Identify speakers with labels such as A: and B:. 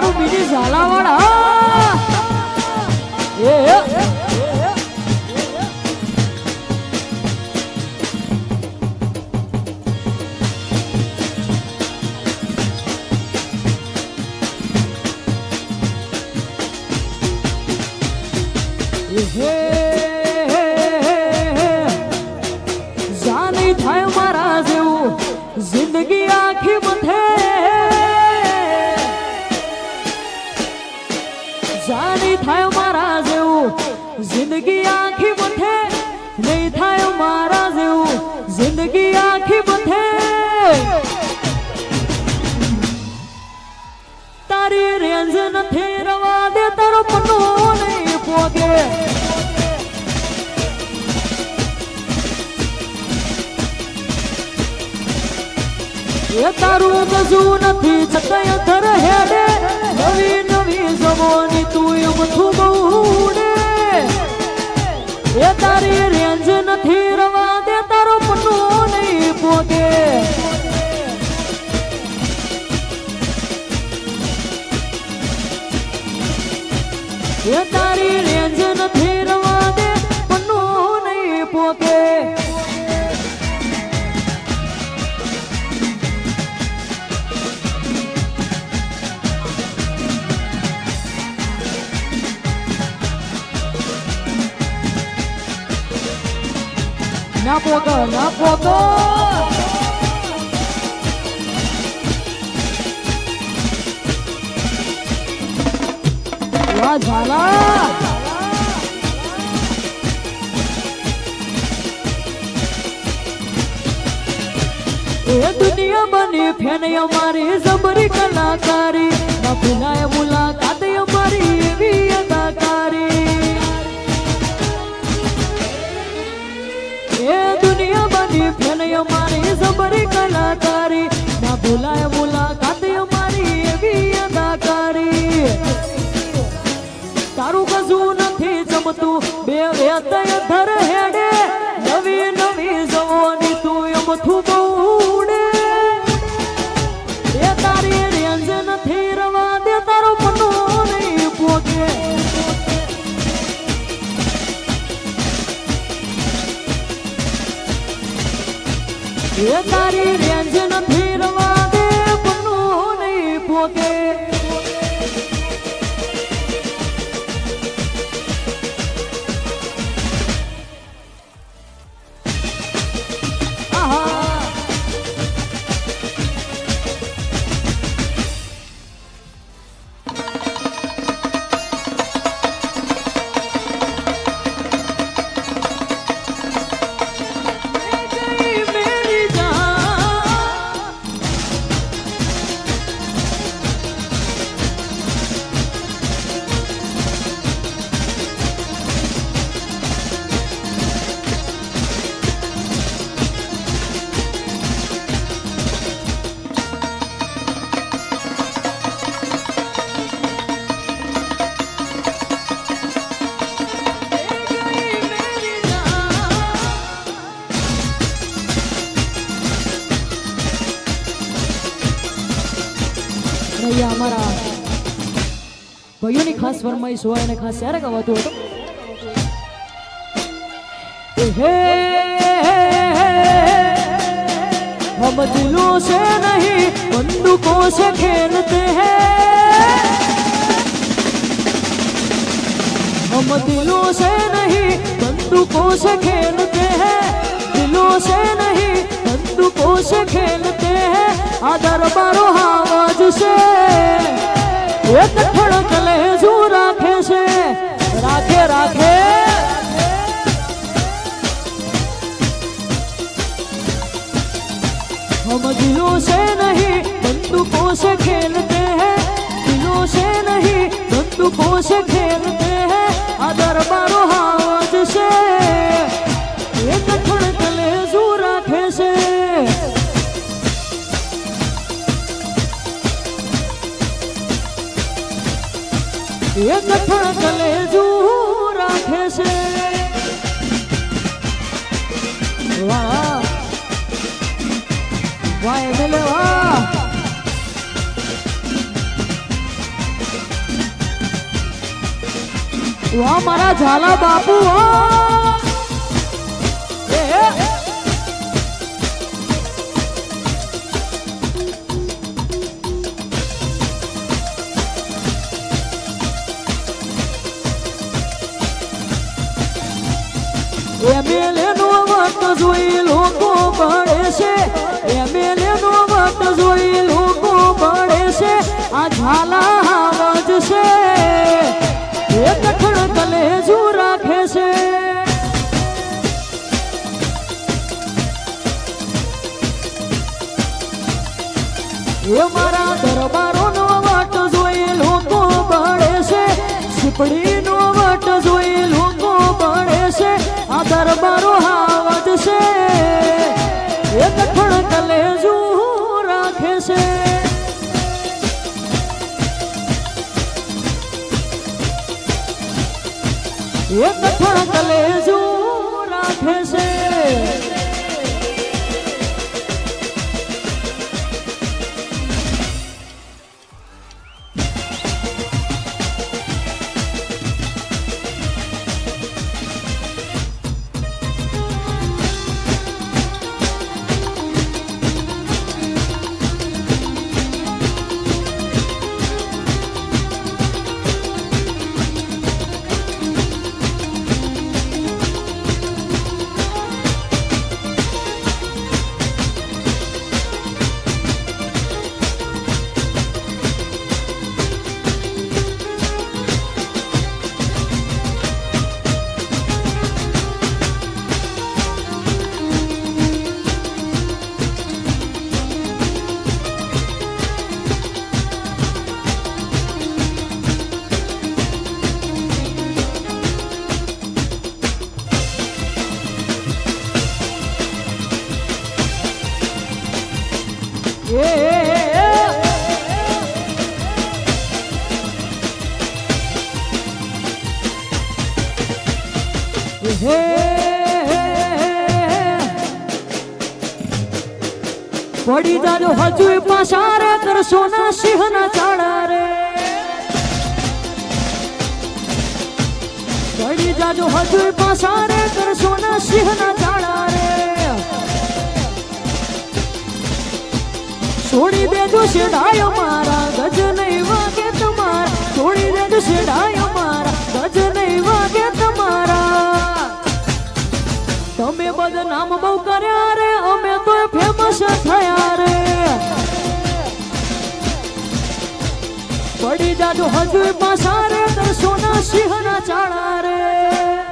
A: મારું બીજી ઝાલાવાડ જાની થાય મારા જેવું જિંદગી આખી મથે જાની થાય મારા જેવું જિંદગી આખી મથે નહીં થાય મારા જેવું જિંદગી આખી મથે તારી રેન્જ નથી રવા દે તારો પનો નહીં પોગે એ તારું કશું નથી છતાંય ધર હેડે નવી નવી જમોની તું એમ થુબુડે એ તારી રેન્જ નથી રવા દે તારો પનો નહીં પોગે એ તારી રેન્જ નથી રવા દે પનો નહીં પોગે ના પોગો ના પોગો વાહ ઝાલા એ દુનિયા બની ફેન અમારી જબરી કલાકારી ના ભૂલાય મુલાકાત અમારી એવી અદાકારી એ દુનિયા બની ફેન અમારી જબરી કલાકારી ના ભૂલાય મુલાકાત અમારી એવી અદાકારી તારું કશું નથી જમતું બે વેતય ધર હેડે નવી નવી જવાની તું એમ થુબુડે એ તારી રેન્જ નથી રવા દે તારો પનો નહીં પોગે એ તારી રેન્જ નથી રવા દે પનો નહીં પોગે અમારા ભાઈઓની ખાસ ફરમાઈશ હોય અને ખાસ ત્યારે ગવાતું હતું હે हम दिलों से नहीं बंदूकों से खेलते हैं हम दिलों से नहीं बंदूकों से खेलते हैं दिलों से नहीं बंदूकों से खेलते हैं आ दरबारो आवाज से एक धड़क लेजू राखे से राखे राखे हम दिलों से नहीं बंदूकों से खेलते हैं दिलों से नहीं बंदूकों से खेलते हैं आ दरबारो आवाज से एक धड़क लेजू राखे से एक धड़क लेजू राखे से वाह वाह मिले वाह વાહ મારા ઝાલા બાપુ વાહ એમએલએ નો વટ જોઈ લોકો પડે છે એમએલએ નો વટ જોઈ લોકો પડે છે આ ઝાલા આવાજ છે એ કઠણ કલેજુ રાખે છે એ મારા દરબારો નો વટ જોઈ લોકો પડે છે સીપડી નો વટ જોઈ લોકો પડે છે આ દરબારો આવાજ છે એ કઠણ કલેજુ રાખે છે એ કઠણ કલેજુ રાખે છે પડી જાજો હજુ પાછા રે કરશો ના સિંહ ના ચાળા રે પડી જાજો હજુ પાછા રે કરશો ના સિંહ ના ચાળા રે છોડી દેજો શેડાયો મારા ગજ નહીં વાગે તમારા છોડી દેજો શેડાયો મારા ગજ નહીં વાગે તમારા તમે બદનામ બહુ કર્યા રે અમે તો ફેમસ થયા રે પડી જાજો હજુ પાછા રે કરશો ના સિંહ ના ચાળા રે